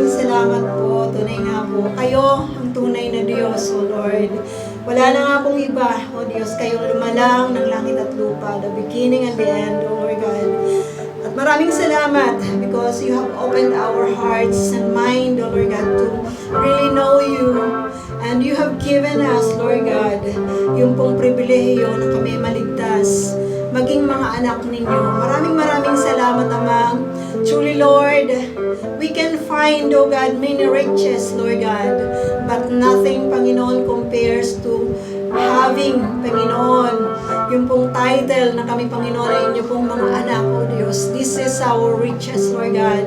salamat po. Tunay nga po, kayo ang tunay na Diyos, O Lord. Wala na nga pong iba, O Diyos, kayong lumalang ng langit at lupa, the beginning and the end, O Lord God. At maraming salamat because you have opened our hearts and mind, O Lord God, to really know you. And you have given us, Lord God, yung pong pribilehiyo na kami maligtas, maging mga anak ninyo. Maraming salamat, Ama. Truly, Lord, we can find, oh God, many riches, Lord God, but nothing, Panginoon, compares to having, Panginoon, yung pong title na kami, Panginoon, ay inyo pong mga anak, O Diyos. This is our riches, Lord God.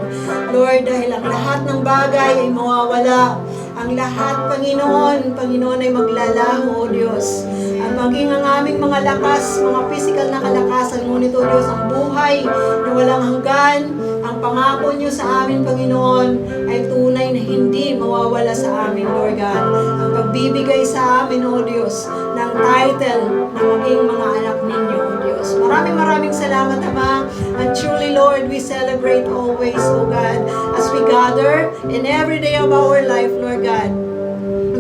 Lord, dahil ang lahat ng bagay ay mawawala. Ang lahat, Panginoon, ay maglalaho, O Diyos. At maging ang aming mga lakas, mga physical na kalakasan, ngunit, O Diyos, ang buhay na walang hanggan, ang pangako niyo sa amin, Panginoon, ay tunay na hindi mawawala sa amin, Lord God. Ang pagbibigay sa amin, O Diyos, ng title na maging mga anak ninyo, O Diyos. Maraming salamat, Ama. And truly, Lord, we celebrate always, O God, as we gather in every day of our life, Lord God.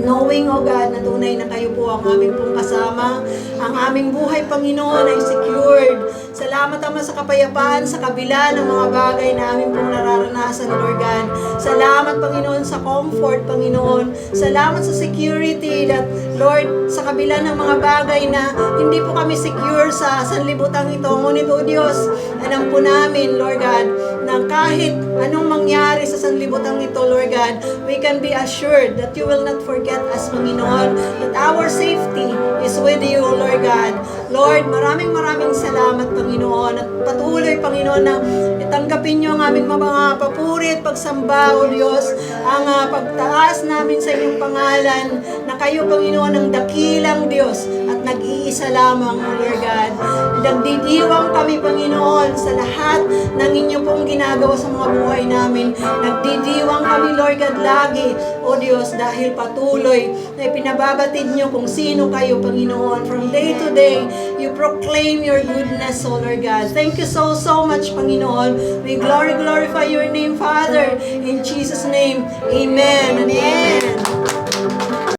Knowing, O God, na tunay na kayo po ang aming pong kasama. Ang aming buhay, Panginoon, ay secured. Salamat, Ama, sa kapayapaan, sa kabila ng mga bagay na aming pong nararanasan, Lord God. Salamat, Panginoon, sa comfort, Panginoon. Salamat sa security that, Lord, sa kabila ng mga bagay na hindi po kami secure sa sanlibutang ito. Ngunit, O Diyos, alam po namin, Lord God, na kahit anong mangyari sa sanlibutang ito, Lord God, we can be assured that you will not forget us, Panginoon, that our safety is with you, Lord God. Lord, maraming salamat, Panginoon, at patuloy, Panginoon, na itanggapin niyo ang aming mga papuri at pagsamba, O Diyos, ang pagtaas namin sa inyong pangalan, na kayo, Panginoon, ang dakilang Diyos at nag-iisa lamang, O Lord God. Nagdidiwang kami, Panginoon, sa lahat ng inyo pong ginagawa sa mga buhay namin. Nagdidiwang kami, Lord God, lagi, O Diyos, dahil patuloy na ipinababatid niyo kung sino kayo, Panginoon. From day to day, you proclaim your goodness, O Lord God. Thank you so much, Panginoon. We glorify your name, Father. In Jesus' name, amen and amen.